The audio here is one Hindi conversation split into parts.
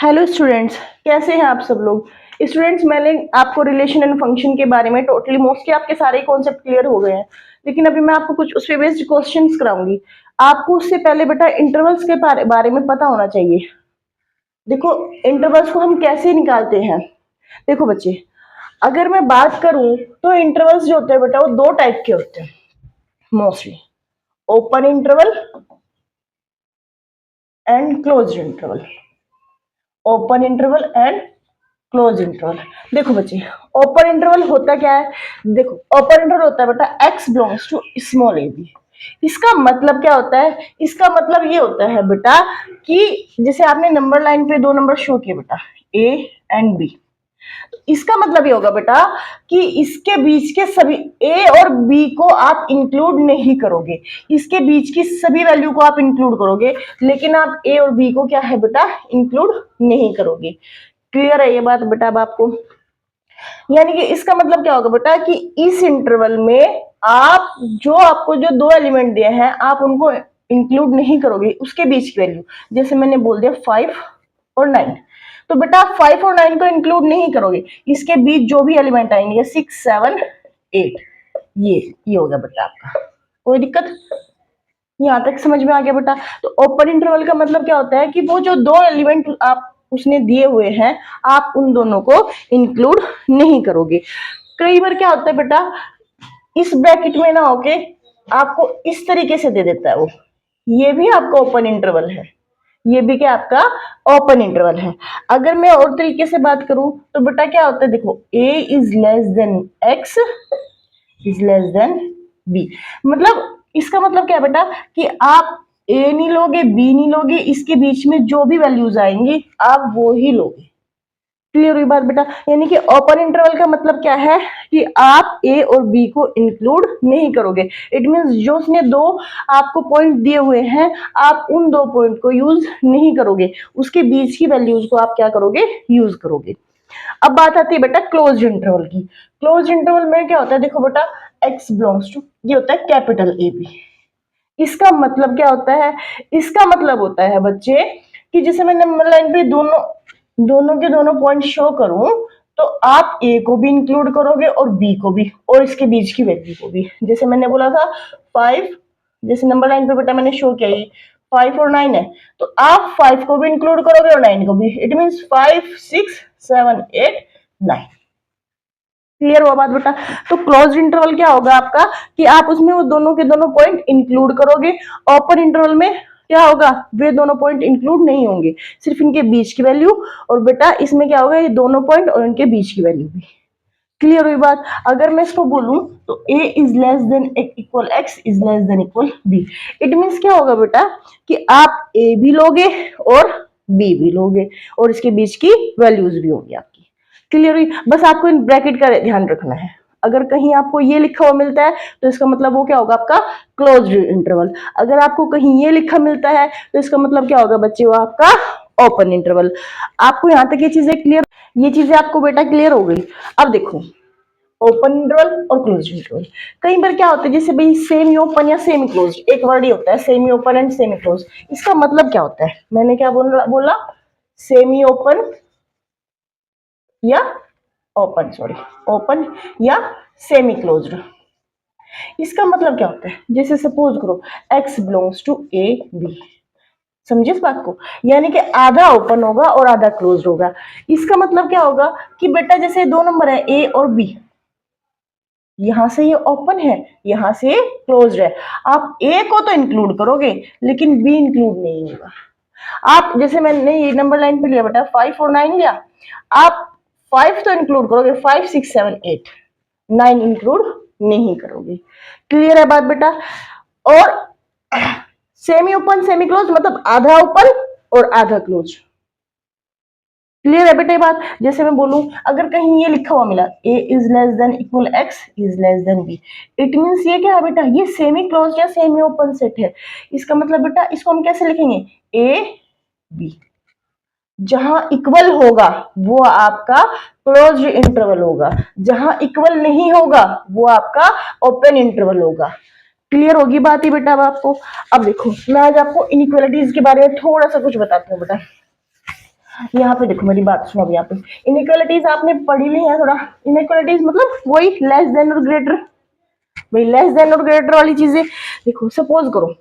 हेलो स्टूडेंट्स, कैसे हैं आप सब लोग। स्टूडेंट्स, मैंने आपको रिलेशन एंड फंक्शन के बारे में टोटली मोस्टली आपके सारे कॉन्सेप्ट क्लियर हो गए हैं, लेकिन अभी मैं आपको कुछ उस पे बेस्ड क्वेश्चंस कराऊंगी। आपको उससे पहले बेटा इंटरवल्स के बारे में पता होना चाहिए। देखो, इंटरवल्स को हम कैसे निकालते हैं। देखो बच्चे, अगर मैं बात करूं तो इंटरवल्स जो होते हैं बेटा वो दो टाइप के होते हैं mostly, open interval and close interval. Open interval and close interval. देखो बच्चे, ओपन इंटरवल होता क्या है। देखो, ओपन इंटरवल होता है बेटा x belongs to small A B. इसका मतलब क्या होता है, इसका मतलब ये होता है बेटा कि जैसे आपने नंबर लाइन पे दो नंबर शो किए बेटा, a एंड b, इसका मतलब ये होगा बेटा कि इसके बीच के सभी a और b को आप इंक्लूड नहीं करोगे, इसके बीच की सभी वैल्यू को आप इंक्लूड करोगे, लेकिन आप a और b को क्या है बेटा इंक्लूड नहीं करोगे। क्लियर है ये बात बेटा अब आपको। यानी कि इसका मतलब क्या होगा बेटा कि इस इंटरवल में आप जो आपको जो दो एलिमेंट दिए हैं आप उनको इंक्लूड नहीं करोगे, उसके बीच की वैल्यू, जैसे मैंने बोल दिया 5 और 9, तो बेटा आप 5 और 9 को इंक्लूड नहीं करोगे, इसके बीच जो भी एलिमेंट आएंगे 6 7 8, ये हो गया बेटा आपका। कोई दिक्कत यहां तक समझ में आ गया बेटा। तो ओपन इंटरवल का मतलब क्या होता है कि वो जो दो एलिमेंट आप उसने दिए हुए हैं आप उन दोनों को इंक्लूड नहीं करोगे। कई बार क्या होता है बेटा, इस ब्रैकेट में ना होके आपको इस तरीके से दे देता है वो, ये भी आपका ओपन इंटरवल है, ये भी क्या आपका ओपन इंटरवल है। अगर मैं और तरीके से बात करूं तो बेटा क्या होता है, देखो a is less than x is less than b। मतलब इसका मतलब क्या है बेटा कि आप a नहीं लोगे, b नहीं लोगे, इसके बीच में जो भी वैल्यूज आएंगी आप वो ही लोगे। क्लियर हुई बात बेटा। यानी कि ओपन इंटरवल का मतलब क्या है कि आप a और b को इंक्लूड नहीं करोगे। इट मींस जो उसने दो आपको पॉइंट दिए हुए हैं आप उन दो पॉइंट को यूज नहीं करोगे, उसके बीच की वैल्यूज को आप क्या करोगे, यूज करोगे। अब बात आती है बेटा क्लोज इंटरवल की। क्लोज इंटरवल में क्या होता है, देखो बेटा x बिलोंग्स टू, ये होता है कैपिटल ए बी। इसका मतलब क्या होता है, इसका मतलब होता है बच्चे कि जैसे मैं नंबर लाइन पे दोनों दोनों के दोनों पॉइंट शो करूं तो आप a को भी इंक्लूड करोगे और b को भी और इसके बीच की वैल्यू को भी। जैसे मैंने बोला था 5, जैसे नंबर लाइन पे बेटा मैंने शो किया 5 और 9 है, तो आप 5 को भी इंक्लूड करोगे और 9 को भी। It means 5 6 7 8 9। क्लियर हुआ बात बेटा। तो क्लोज इंटरवल क्या होगा आपका कि आप उसमें वो दोनों के दोनों पॉइंट इंक्लूड करोगे। ओपन इंटरवल में क्या होगा, वे दोनों पॉइंट इंक्लूड नहीं होंगे, सिर्फ इनके बीच की वैल्यू, और बेटा इसमें क्या होगा, ये दोनों पॉइंट और इनके बीच की वैल्यू भी। क्लियर हुई बात। अगर मैं इसको बोलूं तो a is less than equal x is less than equal b। It means क्या होगा बेटा कि आप a भी लोगे और b भी लोगे और इसके बीच की वैल्यूज भी होंगी आपकी। क्लियर हुई। बस आपको इन ब्रैकेट का ध्यान रखना है, अगर कहीं आपको ये लिखा हुआ मिलता है तो इसका मतलब वो क्या होगा आपका क्लोज्ड इंटरवल। अगर आपको कहीं ये लिखा मिलता है तो इसका मतलब क्या होगा बच्चे, वो आपका ओपन इंटरवल। आपको यहां तक ये चीजें क्लियर, ये चीजें आपको बेटा क्लियर हो गई। अब देखो ओपन इंटरवल और क्लोज इंटरवल, कई बार क्या होता है जैसे भाई सेमी ओपन या सेमी क्लोज, एक वर्ड ही होता है semi open and semi close. इसका मतलब क्या होता है, मैंने क्या बोला सेमी ओपन या ओपन, सॉरी ओपन या सेमी क्लोज्ड। इसका मतलब क्या होता है, जैसे सपोज करो x belongs to A B, समझे इस बात को। यानी कि आधा ओपन होगा और आधा क्लोज्ड होगा। इसका मतलब क्या होगा कि बेटा जैसे दो नंबर है a और b, यहां से ये ओपन है यहां से क्लोज्ड है, आप a को तो इंक्लूड करोगे लेकिन b इंक्लूड नहीं होगा। आप जैसे मैंने ये नंबर लाइन पे लिया बेटा 5 और 9 लिया, आप 5 तो इंक्लूड करोगे, 5 6 7 8, 9 इंक्लूड नहीं करोगे। क्लियर है बात बेटा। और सेमी ओपन सेमी क्लोज मतलब आधा ओपन और आधा क्लोज। क्लियर है बेटा ये बात। जैसे मैं बोलूं अगर कहीं ये लिखा हुआ मिला a is less than equal x is less than b, it means ये क्या है बेटा, ये सेमी क्लोज या सेमी ओपन सेट है। इसका मतलब बेटा इसको हम कैसे लिखेंगे, a b, जहां इक्वल होगा वो आपका क्लोज्ड इंटरवल होगा, जहां इक्वल नहीं होगा वो आपका ओपन इंटरवल होगा। क्लियर होगी बात ही बेटा अब आपको। अब देखो मैं आज आपको इनइक्वालिटीज के बारे में थोड़ा सा कुछ बताती हूँ बेटा। यहाँ पे देखो मेरी बात सुनो, अभी यहाँ पे इनइक्वालिटीज आपने पढ़ी हुई है थोड़ा। इनइक्वालिटीज मतलब वही लेस देन और ग्रेटर, वही लेस देन और ग्रेटर वाली चीजें। देखो सपोज करो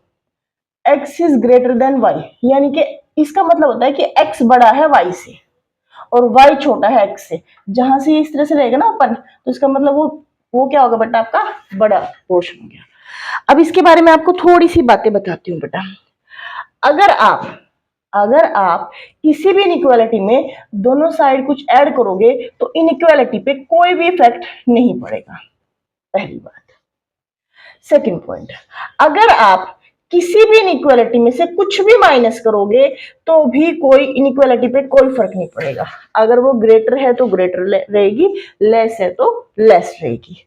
x is greater than y, यानी कि इसका मतलब होता है कि x बड़ा है y से और y छोटा है x से। जहां से इस तरह से रहेगा ना ओपन, तो इसका मतलब वो क्या होगा बेटा, आपका बड़ा पोर्शन हो गया। अब इसके बारे में आपको थोड़ी सी बातें बताती हूँ बेटा। अगर आप किसी भी इनइक्वालिटी में दोनों साइड कुछ ऐड करोगे तो इनइक्वालिटी पे कोई भी इफेक्ट नहीं पड़ेगा, पहली बात। सेकंड पॉइंट, अगर आप किसी भी इनइक्वालिटी में से कुछ भी माइनस करोगे तो भी कोई इनइक्वालिटी पे कोई फर्क नहीं पड़ेगा। अगर वो ग्रेटर है तो ग्रेटर रहेगी, लेस है तो लेस रहेगी।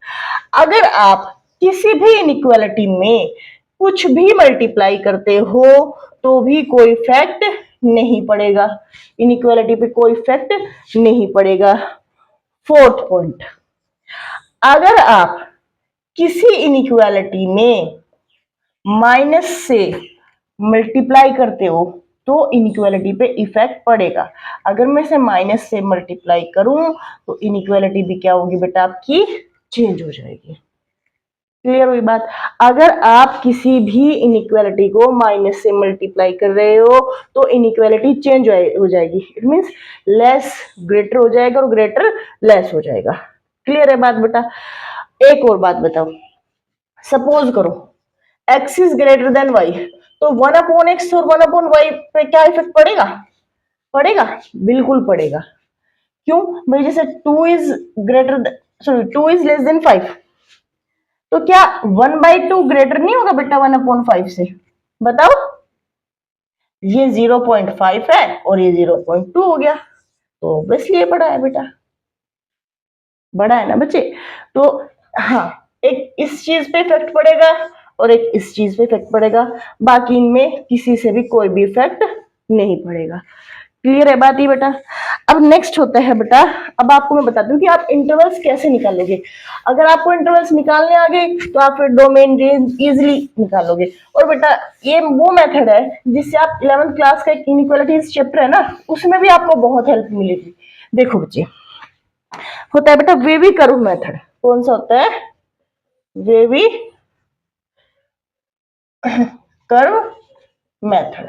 अगर आप किसी भी इनइक्वालिटी में कुछ भी मल्टीप्लाई करते हो तो भी कोई इफेक्ट नहीं पड़ेगा, इनइक्वालिटी पे कोई इफेक्ट नहीं पड़ेगा। फोर्थ पॉइंट, अगर आप किसी इनइक्वालिटी में माइनस से मल्टीप्लाई करते हो तो इनइक्वालिटी पे इफेक्ट पड़ेगा। अगर मैं इसे माइनस से मल्टीप्लाई करूं तो इनइक्वालिटी भी क्या होगी बेटा, आपकी चेंज हो जाएगी। क्लियर हुई बात? अगर आप किसी भी इनइक्वालिटी को माइनस से मल्टीप्लाई कर रहे हो तो इनइक्वालिटी चेंज हो जाएगी। इट मींस लेस ग्रेटर हो जाएगा और ग्रेटर लेस हो जाएगा। क्लियर है बात बेटा? एक और बात बताओ, सपोज करो x is greater than y, तो 1/x और 1/y पे क्या इफेक्ट पड़ेगा? पड़ेगा, बिल्कुल पड़ेगा। क्यों भाई? जैसे 2 is greater, sorry 2 is less than 5, तो क्या 1/2 ग्रेटर नहीं होगा बेटा 1/5 से? बताओ। ये 0.5 है और ये 0.2 हो गया, तो ऑब्वियसली ये बड़ा है बेटा, बड़ा है ना बच्चे। तो हाँ, एक इस चीज पे इफेक्ट पड़ेगा और एक इस चीज पे इफेक्ट पड़ेगा, बाकी इनमें किसी से भी कोई भी इफेक्ट नहीं पड़ेगा। क्लियर है बात ये बेटा? अब नेक्स्ट होता है बेटा, अब आपको मैं बताती हूँ कि आप इंटरवल्स कैसे निकालोगे। अगर आपको इंटरवल्स निकालने आ गए तो आप फिर डोमेन रेंज इजिली निकालोगे। और बेटा ये वो मेथड है जिससे आप 11th क्लास का एक इनइक्वालिटीज चैप्टर है ना, उसमें भी आपको बहुत हेल्प मिलेगी। देखो बच्चे, होता है बेटा वेवी कर्व मेथड। कौन सा होता है? Wavy curve method.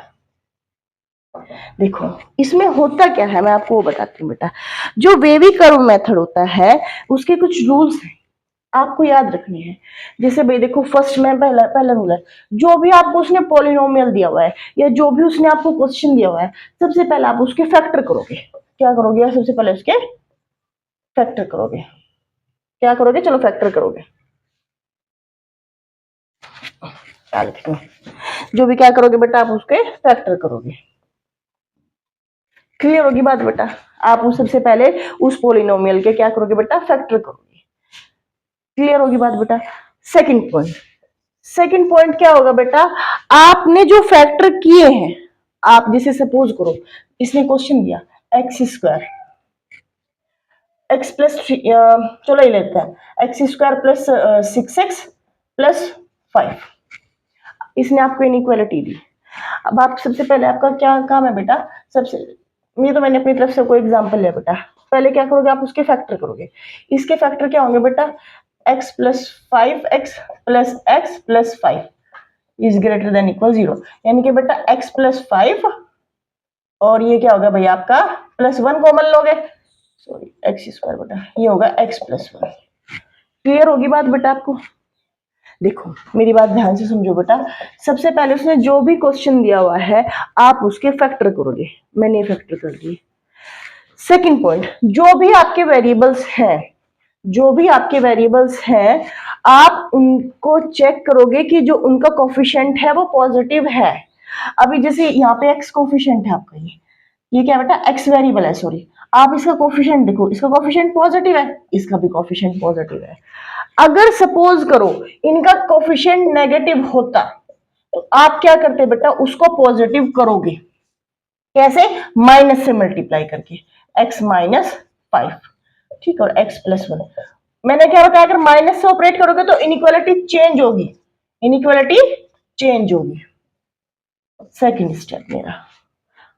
देखो इसमें होता क्या है, मैं आपको वो बताती हूँ बेटा। जो वेवी कर्व मेथड होता है उसके कुछ रूल्स हैं, आपको याद रखने हैं। जैसे भाई देखो, फर्स्ट में पहला पहला रूल है, जो भी आपको उसने पॉलिनोमियल दिया हुआ है या जो भी उसने आपको क्वेश्चन दिया हुआ है, सबसे पहले आप उसके फैक्टर करोगे। क्या करोगे? सबसे पहले उसके फैक्टर करोगे। क्या करोगे? चलो फैक्टर करोगे। जो भी क्या करोगे बेटा, आप उसके फैक्टर करोगे। क्लियर होगी बात बेटा? आप उस सबसे पहले उस पोलिनोमियल के क्या करोगे बेटा, फैक्टर करोगे। क्लियर होगी बात बेटा? सेकंड पॉइंट, सेकंड पॉइंट क्या होगा बेटा, आपने जो फैक्टर किए हैं, आप जैसे सपोज करो इसने क्वेश्चन दिया एक्स स्क्वायर, एक्स प्लस, चलो ये लेते हैं x square plus 6x plus 5, इसने आपको इनइक्वालिटी दी। अब आप सबसे पहले आपका क्या काम है बेटा, सबसे ये तो मैंने अपनी तरफ से कोई एग्जांपल लिया बेटा, पहले क्या करोगे आप उसके फैक्टर करोगे। इसके फैक्टर क्या होंगे बेटा, x plus 5x plus x plus 5 is greater than equal 0, यानी कि बेटा x प्लस 5 और ये क्या होगा भैया आपका प्लस 1 कॉमन लोगे, सॉरी एक्स स्क्वायर बेटा, ये होगा x प्लस 1। क्लियर होगी बात बेटा आपको? देखो मेरी बात ध्यान से समझो बेटा, सबसे पहले उसने जो भी क्वेश्चन दिया हुआ है आप उसके फैक्टर करोगे। मैंने फैक्टर कर दिए। सेकंड पॉइंट, जो भी आपके वेरिएबल्स हैं, जो भी आपके वेरिएबल्स हैं, आप उनको चेक करोगे कि जो उनका कोफिशिएंट है वो पॉजिटिव है। अभी जैसे यहाँ पे x कोफिशिएंट है आपका, ये क्या बेटा x वेरिएबल है, सॉरी, आप इसका कोफिशिएंट देखो, इसका कोफिशिएंट पॉजिटिव है, इसका भी कोफिशिएंट पॉजिटिव है। अगर सपोज करो इनका कोफिशिएंट नेगेटिव होता तो आप क्या करते बेटा, उसको पॉजिटिव करोगे। कैसे? माइनस से मल्टीप्लाई करके, x माइनस 5, ठीक है, और x प्लस 1। मैंने क्या बताया, अगर माइनस से ऑपरेट करोगे तो इनइक्वालिटी चेंज होगी, इनइक्वालिटी चेंज होगी। सेकंड स्टेप मेरा।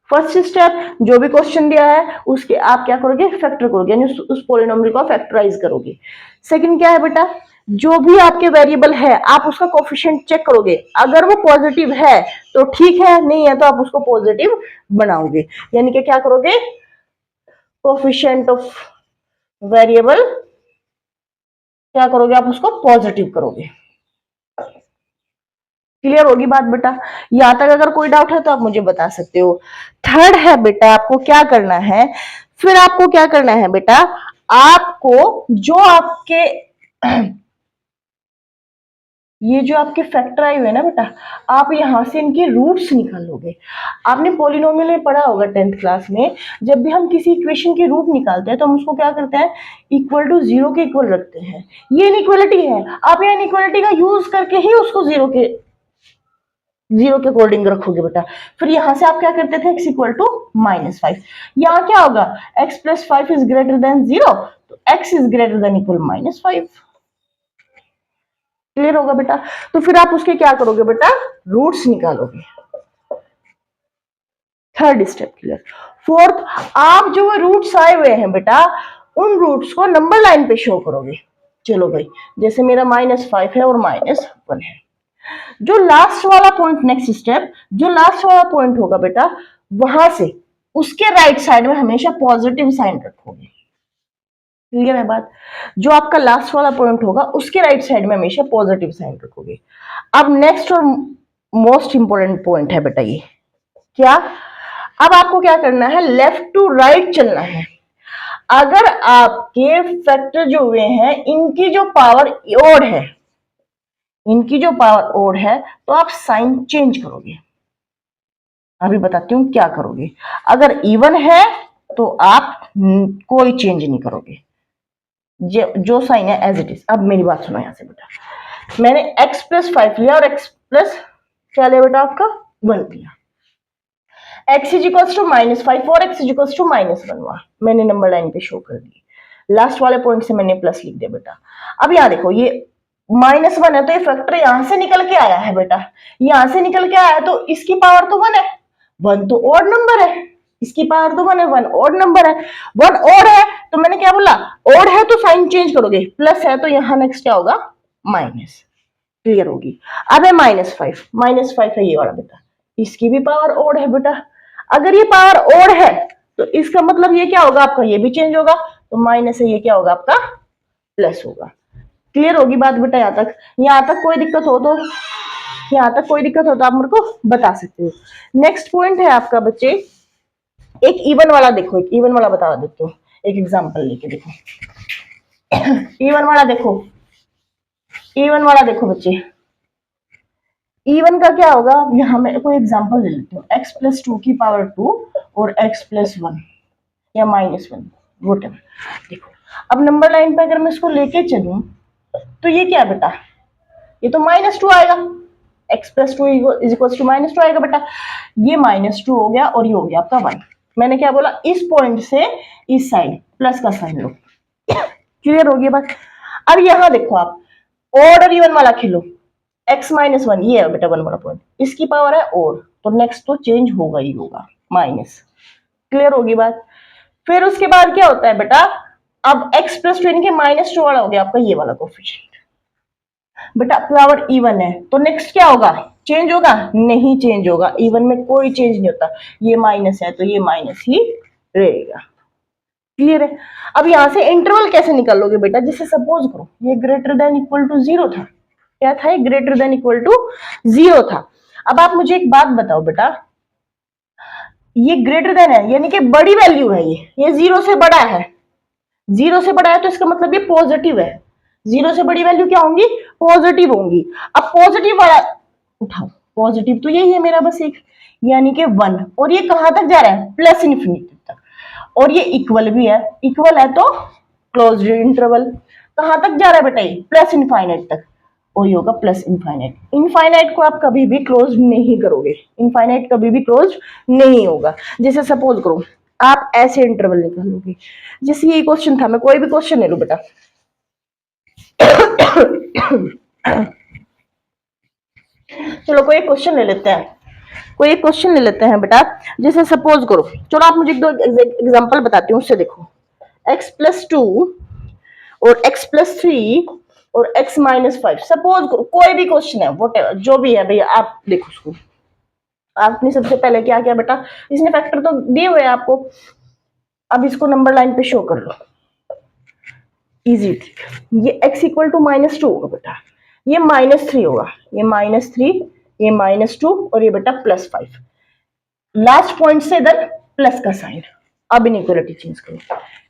फर्स्ट स्टेप, जो भी क्वेश्चन दिया है उसके आप क्या करोगे, फैक्टर करोगे, यानी उस पॉलिनोमियल को फैक्टराइज करोगे। सेकंड क्या है बेटा, जो भी आपके वेरिएबल है आप उसका कोफिशिएंट चेक करोगे, अगर वो पॉजिटिव है तो ठीक है, नहीं है तो आप उसको पॉजिटिव बनाओगे, यानी कि क्या करोगे, कोफिशिएंट ऑफ वेरिएबल क्या करोगे, आप उसको पॉजिटिव करोगे। क्लियर होगी बात बेटा? यहां तक अगर कोई डाउट है तो आप मुझे बता सकते हो। थर्ड है बेटा, आपको क्या करना है, फिर आपको क्या करना है बेटा, आपको जो आपके ये जो आपके फैक्टर आए हुए हैं ना बेटा, आप यहां से इनके रूट्स निकालोगे। आपने पॉलिनोमियल में पढ़ा होगा 10th क्लास में, जब भी हम किसी इक्वेशन के रूट निकालते हैं तो हम उसको क्या करते हैं, इक्वल टू जीरो के इक्वल रखते हैं। ये इनइक्वालिटी है, आप ये इनइक्वालिटी का यूज करके ही उसको जीरो के अकॉर्डिंग रखोगे बेटा। फिर यहां से आप क्या करते थे, x इक्वल टू -5, यहाँ क्या होगा, x plus 5 is greater than 0, तो x is greater than equal -5। Clear होगा बेटा? तो फिर आप उसके क्या करोगे बेटा, रूट्स निकालोगे। Third step clear. फोर्थ, आप जो रूट्स आए हुए हैं बेटा, उन रूट्स को नंबर लाइन पे शो करोगे। चलो भाई, जैसे मेरा -5 है और -1 है, जो लास्ट वाला पॉइंट, नेक्स्ट स्टेप, जो लास्ट वाला पॉइंट होगा बेटा, वहां से उसके राइट साइड में हमेशा पॉजिटिव साइन रखोगे। क्लियर है बात? जो आपका लास्ट वाला पॉइंट होगा उसके राइट साइड में हमेशा पॉजिटिव साइन रखोगे। अब नेक्स्ट और मोस्ट इंपोर्टेंट पॉइंट है बेटा ये, क्या, अब आपको क्या करना है, लेफ्ट टू राइट चलना है। अगर आपके फैक्टर जो हुए हैं इनकी जो पावर ओड है, इनकी जो पावर ओड है, तो आप साइन चेंज करोगे। अभी बताती हूं क्या करोगे। अगर इवन है तो आप कोई चेंज नहीं करोगे, जो साइन है एज इट इज। अब मेरी बात सुनो यहां से बेटा, मैंने x प्लस 5 लिया और x प्लस क्या लिया बेटा, आपका 1 लिया। x इज इक्वल टू -5 और x इज इक्वल टू -1 हुआ, मैंने नंबर लाइन पे शो कर दी। लास्ट वाले पॉइंट से मैंने प्लस लिख दिया बेटा। अब यहां देखो, ये -1 है तो ये फैक्टर यहां से निकल के आया है बेटा, यहां से निकल के आया है तो इसकी पावर तो 1 है, 1 तो ऑड नंबर है, इसकी पावर तो 1 है, 1 ऑड नंबर है, 1 ऑड है तो मैंने क्या बोला, ऑड है तो साइन चेंज करोगे, प्लस है तो यहां नेक्स्ट क्या होगा, माइनस। क्लियर होगी? अब है -5 है ये वाला बेटा, इसकी भी पावर ऑड है बेटा। अगर ये पावर ऑड है तो इसका मतलब ये क्या होगा, आपका ये भी चेंज होगा, तो माइनस है, ये क्या होगा आपका प्लस होगा। क्लियर होगी बात बेटा? यहां तक कोई दिक्कत हो तो, यहां तक कोई दिक्कत हो तो आप मेरे को बता सकते हो। नेक्स्ट पॉइंट है आपका बच्चे, एक इवन वाला देखो, एक इवन वाला बता देते हो, एक एग्जांपल लेके देखो। इवन वाला देखो, इवन वाला देखो बच्चे, इवन का क्या होगा, यहां मैं कोई एग्जांपल ले लेती हूँ, x प्लस 2 की पावर 2 और x प्लस 1 या -1, वोटेवर। देखो अब नंबर लाइन पे अगर मैं इसको लेके चलूं तो ये क्या बेटा, ये तो -2 आएगा, x plus 2 is equal to -2 आएगा बेटा। ये -2 हो गया और ये हो गया आपका 1। मैंने क्या बोला, इस पॉइंट से इस साइड प्लस का साइन लो। क्लियर होगी बात? अब यहां देखो आप, ऑड और इवन वाला खेलो, x -1 ये है बेटा 1 वाला पॉइंट, इसकी पावर है ऑड, तो नेक्स्ट तो चेंज होगा ही होगा, माइनस। क्लियर होगी बात? फिर उसके बाद क्या होता है बेटा, अब x प्लस 2 के -2 वाला हो गया आपका ये वाला कोफिशिएंट बेटा, पावर इवन है तो नेक्स्ट क्या होगा, चेंज होगा? नहीं चेंज होगा, इवन में कोई चेंज नहीं होता, ये माइनस है तो ये माइनस ही रहेगा। क्लियर है? अब यहां से इंटरवल कैसे निकालोगे बेटा, जिसे सपोज करो ये ग्रेटर देन इक्वल टू 0 था, क्या था, ये ग्रेटर देन इक्वल टू 0 था। अब आप मुझे एक बात बताओ बेटा, ये ग्रेटर देन है यानी कि बड़ी वैल्यू है, ये 0 से बड़ा है, 0 से बड़ा है तो इसका मतलब ये पॉजिटिव है, 0 से बड़ी वैल्यू क्या होंगी, पॉजिटिव होंगी। अब पॉजिटिव वाला उठाओ, पॉजिटिव तो यही है मेरा बस एक, यानी कि 1, और ये कहां तक जा रहा है, प्लस इन्फिनिटी तक, और ये इक्वल भी है, इक्वल है तो क्लोज्ड इंटरवल, कहां तक जा रहा है बेटा, ये प्लस इनफाइनाइट तक, वही होगा प्लस इनफाइनाइट। इनफाइनाइट को आप कभी भी क्लोज नहीं करोगे, इनफाइनाइट कभी भी क्लोज नहीं होगा। जैसे सपोज करो आप ऐसे इंटरवल निकालोगे, जैसे ये क्वेश्चन था, मैं कोई भी क्वेश्चन ले लूं बेटा, चलो कोई क्वेश्चन ले लेते हैं, कोई एक क्वेश्चन ले लेते हैं बेटा, जैसे सपोज करो, चलो आप मुझे एक दो एग्जांपल बताती हूँ, उससे देखो। x+2 और x+3 और x-5, सपोज करो कोई भी क्वेश्चन है, व्हाटएवर जो भी है भैया, आप देखो उसको। आपने सबसे पहले क्या किया बेटा, इसने फैक्टर तो दिए हुए हैं आपको, अब इसको नंबर लाइन पे शो कर लो। इजी ट्रिक, ये x इक्वल टू -2 होगा बेटा, ये -3 होगा, ये -3, ये -2 और ये बेटा +5। लास्ट पॉइंट से इधर प्लस का साइन। अब इनइक्वालिटी चेंज करो,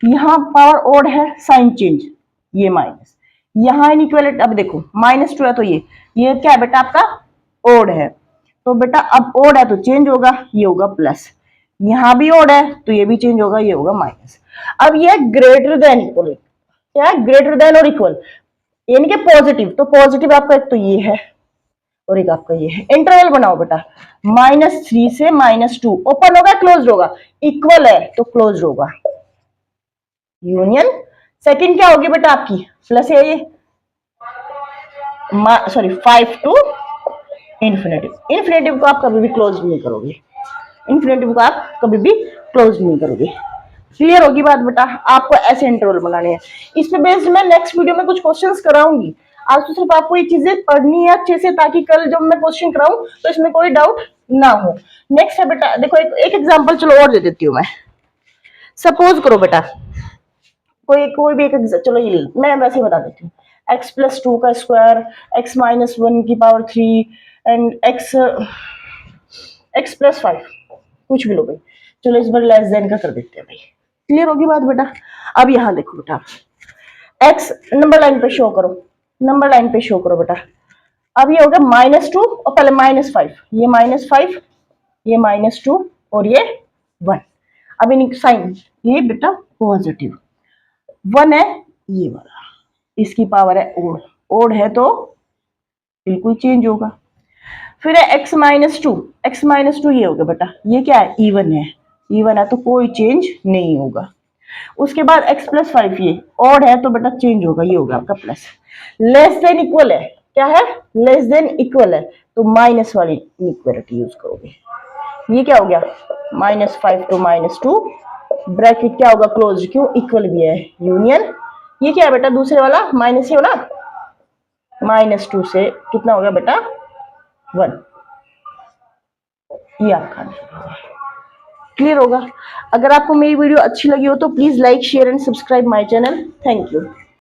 यहाँ पावर ओड है, साइन चेंज, ये माइनस, यहाँ इनइक्वालिटी, अब देखो -2 है तो ये क्या है बेटा आपका ओड है, तो बेटा अब ओड है तो चेंज होगा, ये होगा प्लस, यहाँ भी ओड है तो ये भी चेंज होगा, ये होगा माइनस। अब ये ग्रेटर देन इक्वल, क्या है ग्रेटर देन और इक्वल, यानी कि पॉजिटिव, तो पॉजिटिव आपका एक तो ये है और एक आपका ये है। इंटरवल बनाओ बेटा, -3 से -2, ओपन होगा क्लोज होगा, इक्वल है तो क्लोज होगा, यूनियन। सेकंड क्या होगी बेटा आपकी, प्लस है ये, सॉरी 5 टू इन्फिनेटिव, इन्फिनेटिव को आप कभी भी क्लोज नहीं करोगे, इन्फिनेटिव को आप कभी भी क्लोज नहीं करोगे। क्लियर होगी बात बेटा, आपको ऐसे इंटरवल बनाने हैं। इस पे बेस्ड मैं नेक्स्ट वीडियो में कुछ क्वेश्चंस कराऊंगी, आज तो सिर्फ आपको ये चीजें पढ़नी है अच्छे से, ताकि कल जब मैं क्वेश्चन कराऊं तो इसमें कोई डाउट ना हो। नेक्स्ट है बेटा, देखो एक एग्जांपल चलो और दे देती हूँ मैं। सपोज करो बेटा, कोई भी एक चलो ये मैं वैसे ही बता देती हूँ, x+2 का स्क्वायर, x-1 की पावर 3 एंड x+5, कुछ भी लो भाई, चलो इस बार लेस देन का कर देते हैं भाई। क्लियर होगी बात बेटा। अब यहाँ देखो बेटा, x नंबर लाइन पे शो करो, नंबर लाइन पे शो करो बेटा। अब ये हो गया -2 और पहले -5, ये -5, ये -2 और ये 1। अब इन साइन, ये बेटा पॉजिटिव, 1 है ये वाला, इसकी पावर है ओड, ओड है तो बिल्कुल चेंज होगा। फिर है x-2, x-2 ये हो गया बेटा, ये क्या है इवन है, इवन है तो कोई चेंज नहीं होगा। उसके बाद x+5, ये ऑड है तो बेटा चेंज होगा, ये होगा आपका प्लस। लेस देन इक्वल है, क्या है लेस देन इक्वल है, तो माइनस वाली इक्वलिटी यूज करोगे। ये क्या हो गया -5 टू -2, ब्रैकेट क्या होगा क्लोज, क्यों इक्वल भी है, यूनियन। ये क्या है बेटा दूसरे वाला माइनस, ये हो ना, -2 से कितना होगा बेटा 1, ये आपका आंसर होगा। क्लियर होगा। अगर आपको मेरी वीडियो अच्छी लगी हो तो please like share and subscribe my channel. Thank you.